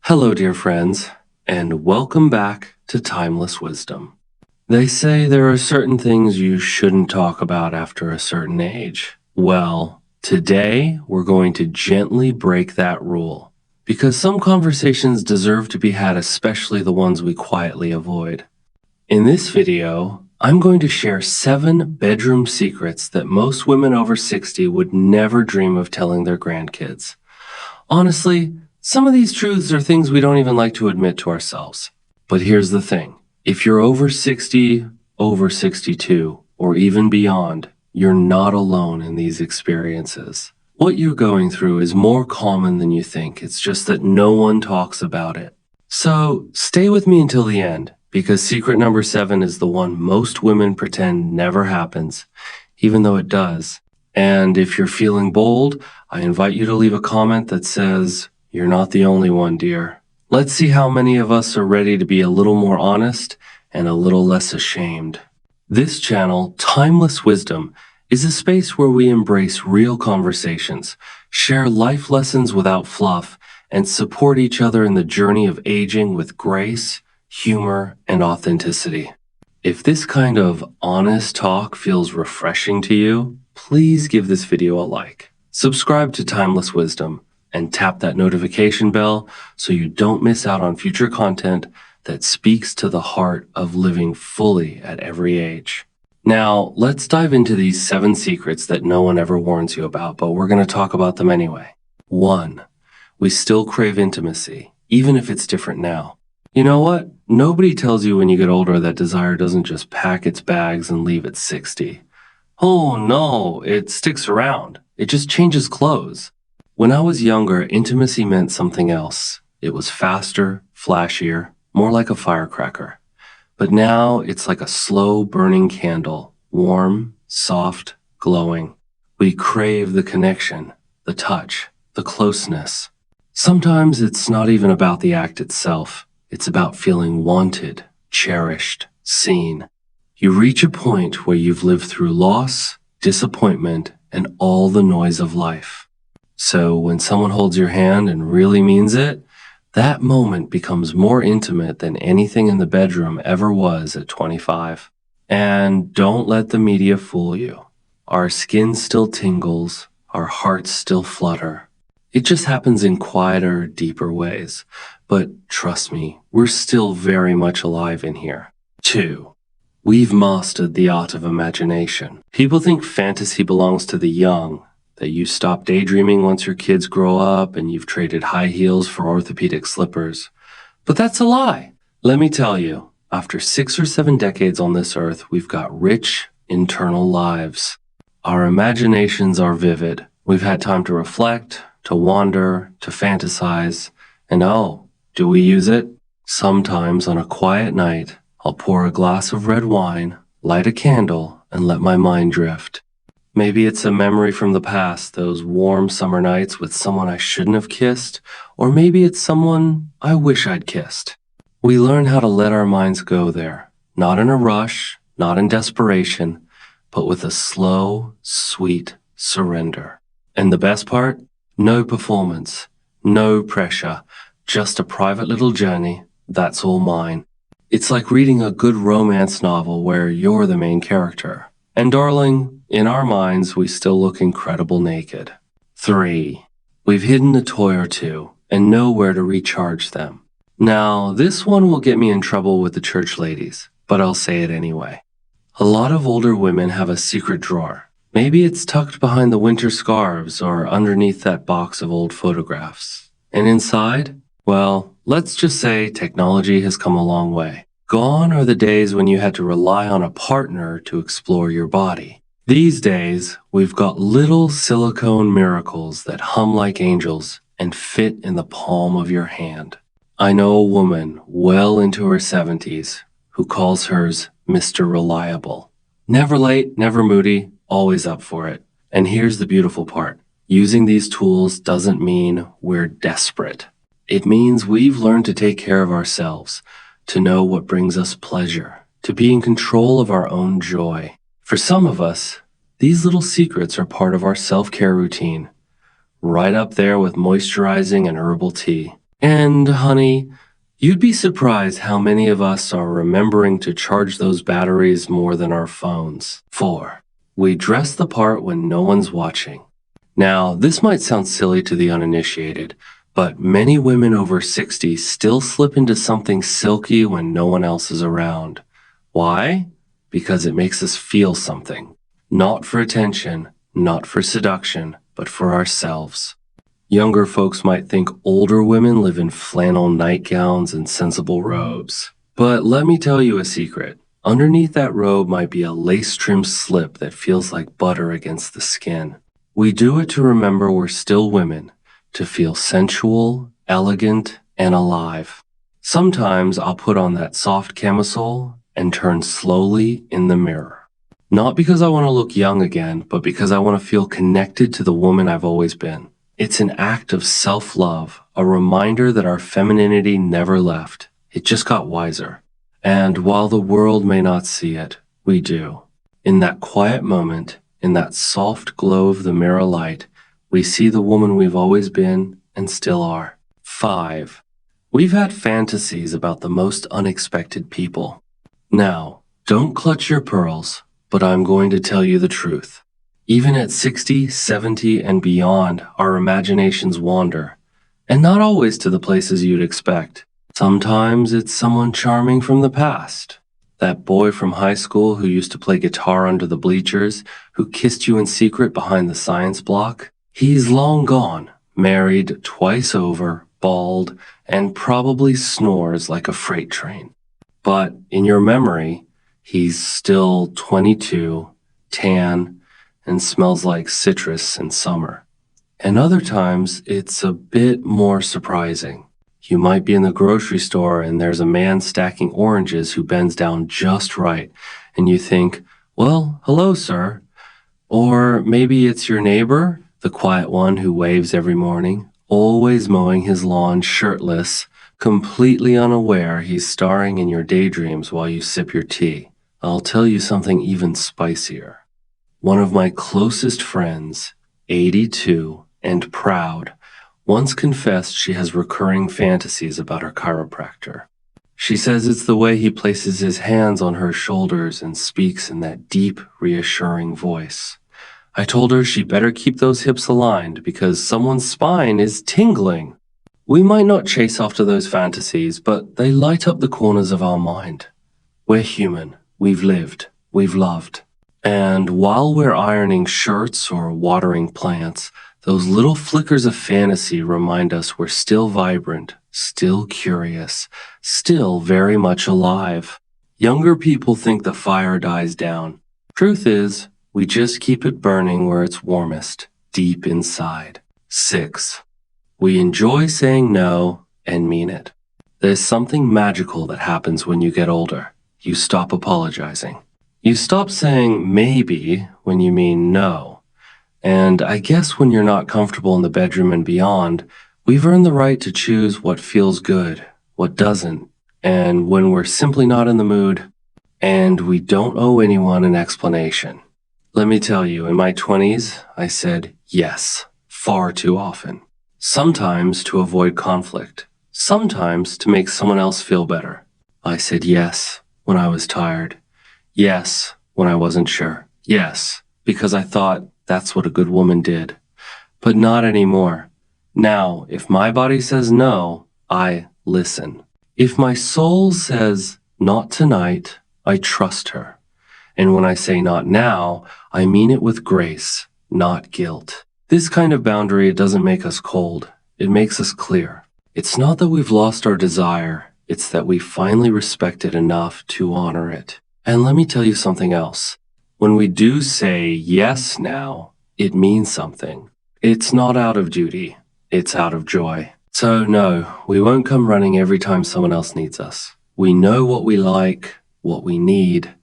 Hello, dear friends, and welcome back to Timeless Wisdom. They say there are certain things you shouldn't talk about after a certain age. Well, today we're going to gently break that rule because some conversations deserve to be had, especially the ones we quietly avoid. In this video, I'm going to share 7 bedroom secrets that most women over 60 would never dream of telling their grandkids. Honestly, some of these truths are things we don't even like to admit to ourselves. But here's the thing. If you're over 60, over 62, or even beyond, you're not alone in these experiences. What you're going through is more common than you think. It's just that no one talks about it. So stay with me until the end, because secret number 7 is the one most women pretend never happens, even though it does. And if you're feeling bold, I invite you to leave a comment that says, "You're not the only one, dear." Let's see how many of us are ready to be a little more honest and a little less ashamed. This channel, Timeless Wisdom, is a space where we embrace real conversations, share life lessons without fluff, and support each other in the journey of aging with grace, humor, and authenticity. If this kind of honest talk feels refreshing to you, please give this video a like. Subscribe to Timeless Wisdom and tap that notification bell so you don't miss out on future content that speaks to the heart of living fully at every age. Now, let's dive into these 7 secrets that no one ever warns you about, but we're going to talk about them anyway. 1. We still crave intimacy, even if it's different now. You know what? Nobody tells you when you get older that desire doesn't just pack its bags and leave at 60. Oh no, it sticks around. It just changes clothes. When I was younger, intimacy meant something else. It was faster, flashier, more like a firecracker. But now it's like a slow burning candle, warm, soft, glowing. We crave the connection, the touch, the closeness. Sometimes it's not even about the act itself. It's about feeling wanted, cherished, seen. You reach a point where you've lived through loss, disappointment, and all the noise of life. So when someone holds your hand and really means it, that moment becomes more intimate than anything in the bedroom ever was at 25. And don't let the media fool you. Our skin still tingles, our hearts still flutter. It just happens in quieter, deeper ways. But trust me, we're still very much alive in here. 2. We've mastered the art of imagination. People think fantasy belongs to the young, that you stop daydreaming once your kids grow up and you've traded high heels for orthopedic slippers. But that's a lie. Let me tell you, after 6 or 7 decades on this earth, we've got rich, internal lives. Our imaginations are vivid. We've had time to reflect, to wander, to fantasize, and do we use it? Sometimes on a quiet night, I'll pour a glass of red wine, light a candle, and let my mind drift. Maybe it's a memory from the past, those warm summer nights with someone I shouldn't have kissed, or maybe it's someone I wish I'd kissed. We learn how to let our minds go there, not in a rush, not in desperation, but with a slow, sweet surrender. And the best part? No performance, no pressure, just a private little journey, that's all mine. It's like reading a good romance novel where you're the main character. And darling, in our minds, we still look incredible naked. 3. We've hidden a toy or two and know where to recharge them. Now, this one will get me in trouble with the church ladies, but I'll say it anyway. A lot of older women have a secret drawer. Maybe it's tucked behind the winter scarves or underneath that box of old photographs. And inside? Well, let's just say technology has come a long way. Gone are the days when you had to rely on a partner to explore your body. These days, we've got little silicone miracles that hum like angels and fit in the palm of your hand. I know a woman well into her 70s who calls hers Mr. Reliable. Never late, never moody, always up for it. And here's the beautiful part. Using these tools doesn't mean we're desperate. It means we've learned to take care of ourselves, to know what brings us pleasure, to be in control of our own joy. For some of us, these little secrets are part of our self-care routine, right up there with moisturizing and herbal tea. And, honey, you'd be surprised how many of us are remembering to charge those batteries more than our phones. 4. We dress the part when no one's watching. Now, this might sound silly to the uninitiated, but many women over 60 still slip into something silky when no one else is around. Why? Because it makes us feel something. Not for attention, not for seduction, but for ourselves. Younger folks might think older women live in flannel nightgowns and sensible robes. But let me tell you a secret. Underneath that robe might be a lace-trimmed slip that feels like butter against the skin. We do it to remember we're still women, to feel sensual, elegant, and alive. Sometimes I'll put on that soft camisole and turn slowly in the mirror. Not because I want to look young again, but because I want to feel connected to the woman I've always been. It's an act of self-love, a reminder that our femininity never left. It just got wiser. And while the world may not see it, we do. In that quiet moment, in that soft glow of the mirror light, we see the woman we've always been and still are. 5. We've had fantasies about the most unexpected people. Now, don't clutch your pearls, but I'm going to tell you the truth. Even at 60, 70, and beyond, our imaginations wander. And not always to the places you'd expect. Sometimes it's someone charming from the past. That boy from high school who used to play guitar under the bleachers, who kissed you in secret behind the science block. He's long gone, married twice over, bald, and probably snores like a freight train. But in your memory, he's still 22, tan, and smells like citrus in summer. And other times, it's a bit more surprising. You might be in the grocery store and there's a man stacking oranges who bends down just right, and you think, well, hello, sir. Or maybe it's your neighbor, the quiet one who waves every morning, always mowing his lawn shirtless, completely unaware he's starring in your daydreams while you sip your tea. I'll tell you something even spicier. One of my closest friends, 82 and proud, once confessed she has recurring fantasies about her chiropractor. She says it's the way he places his hands on her shoulders and speaks in that deep, reassuring voice. I told her she better keep those hips aligned because someone's spine is tingling. We might not chase after those fantasies, but they light up the corners of our mind. We're human. We've lived. We've loved. And while we're ironing shirts or watering plants, those little flickers of fantasy remind us we're still vibrant, still curious, still very much alive. Younger people think the fire dies down. Truth is, we just keep it burning where it's warmest, deep inside. 6. We enjoy saying no and mean it. There's something magical that happens when you get older. You stop apologizing. You stop saying maybe when you mean no. And I guess when you're not comfortable in the bedroom and beyond, we've earned the right to choose what feels good, what doesn't, and when we're simply not in the mood, and we don't owe anyone an explanation. Let me tell you, in my 20s, I said yes, far too often. Sometimes to avoid conflict. Sometimes to make someone else feel better. I said yes when I was tired. Yes, when I wasn't sure. Yes, because I thought that's what a good woman did. But not anymore. Now, if my body says no, I listen. If my soul says not tonight, I trust her. And when I say not now, I mean it with grace, not guilt. This kind of boundary doesn't make us cold. It makes us clear. It's not that we've lost our desire. It's that we finally respect it enough to honor it. And let me tell you something else. When we do say yes now, it means something. It's not out of duty. It's out of joy. So no, we won't come running every time someone else needs us. We know what we like, what we need,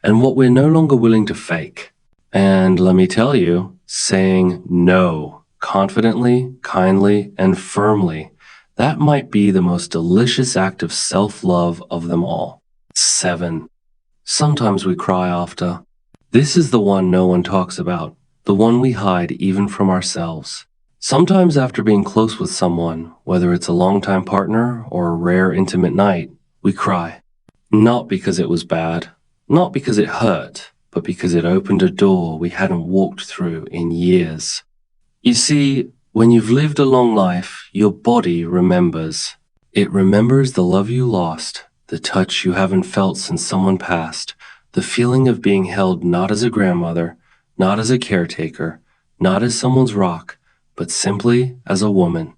and what we're no longer willing to fake. And let me tell you, saying no confidently, kindly, and firmly, that might be the most delicious act of self-love of them all. 7. Sometimes we cry after. This is the one no one talks about, the one we hide even from ourselves. Sometimes after being close with someone, whether it's a longtime partner or a rare intimate night, we cry. Not because it was bad, not because it hurt, but because it opened a door we hadn't walked through in years. You see, when you've lived a long life, your body remembers. It remembers the love you lost, the touch you haven't felt since someone passed, the feeling of being held not as a grandmother, not as a caretaker, not as someone's rock, but simply as a woman.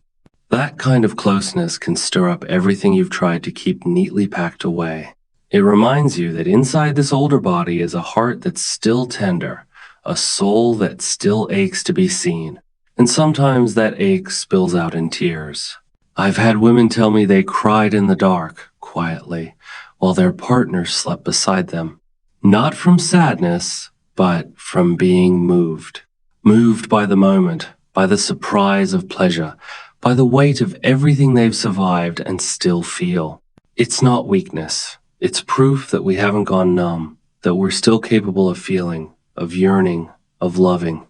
That kind of closeness can stir up everything you've tried to keep neatly packed away. It reminds you that inside this older body is a heart that's still tender, a soul that still aches to be seen. And sometimes that ache spills out in tears. I've had women tell me they cried in the dark, quietly, while their partner slept beside them. Not from sadness, but from being moved. Moved by the moment, by the surprise of pleasure, by the weight of everything they've survived and still feel. It's not weakness. It's proof that we haven't gone numb, that we're still capable of feeling, of yearning, of loving.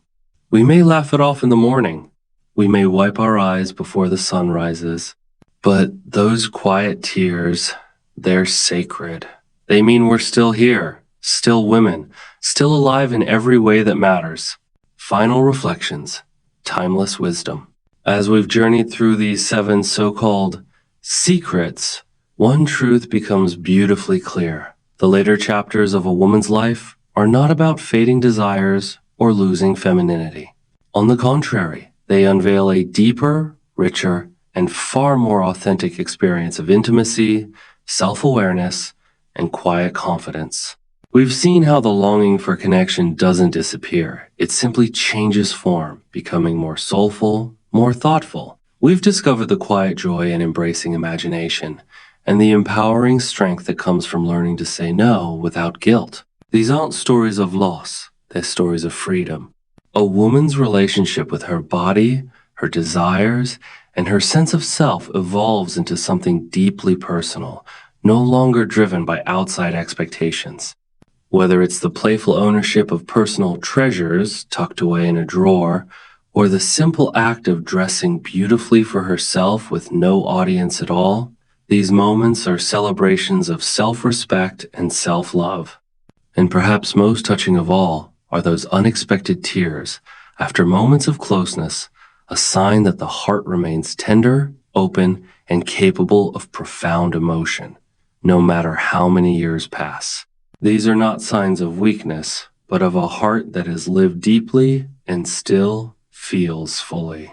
We may laugh it off in the morning. We may wipe our eyes before the sun rises. But those quiet tears, they're sacred. They mean we're still here, still women, still alive in every way that matters. Final reflections, timeless wisdom. As we've journeyed through these 7 so-called secrets, one truth becomes beautifully clear. The later chapters of a woman's life are not about fading desires or losing femininity. On the contrary, they unveil a deeper, richer, and far more authentic experience of intimacy, self-awareness, and quiet confidence. We've seen how the longing for connection doesn't disappear. It simply changes form, becoming more soulful, more thoughtful. We've discovered the quiet joy in embracing imagination and the empowering strength that comes from learning to say no without guilt. These aren't stories of loss, they're stories of freedom. A woman's relationship with her body, her desires, and her sense of self evolves into something deeply personal, no longer driven by outside expectations. Whether it's the playful ownership of personal treasures tucked away in a drawer, or the simple act of dressing beautifully for herself with no audience at all, these moments are celebrations of self-respect and self-love. And perhaps most touching of all are those unexpected tears after moments of closeness, a sign that the heart remains tender, open, and capable of profound emotion, no matter how many years pass. These are not signs of weakness, but of a heart that has lived deeply and still feels fully.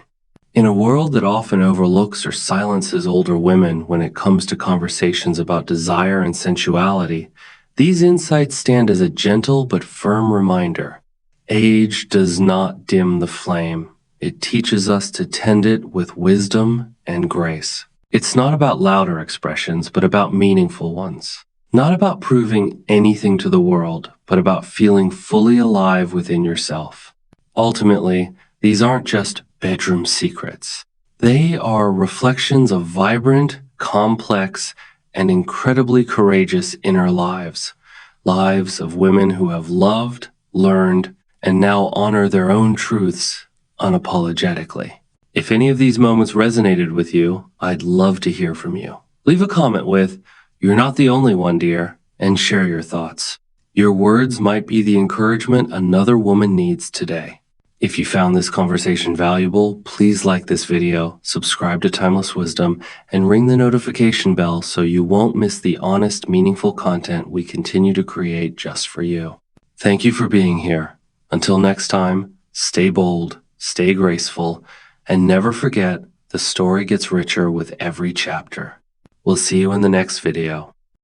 In a world that often overlooks or silences older women when it comes to conversations about desire and sensuality, these insights stand as a gentle but firm reminder. Age does not dim the flame. It teaches us to tend it with wisdom and grace. It's not about louder expressions, but about meaningful ones. Not about proving anything to the world, but about feeling fully alive within yourself. Ultimately, these aren't just bedroom secrets. They are reflections of vibrant, complex, and incredibly courageous inner lives. Lives of women who have loved, learned, and now honor their own truths unapologetically. If any of these moments resonated with you, I'd love to hear from you. Leave a comment with, "You're not the only one, dear," and share your thoughts. Your words might be the encouragement another woman needs today. If you found this conversation valuable, please like this video, subscribe to Timeless Wisdom, and ring the notification bell so you won't miss the honest, meaningful content we continue to create just for you. Thank you for being here. Until next time, stay bold, stay graceful, and never forget the story gets richer with every chapter. We'll see you in the next video.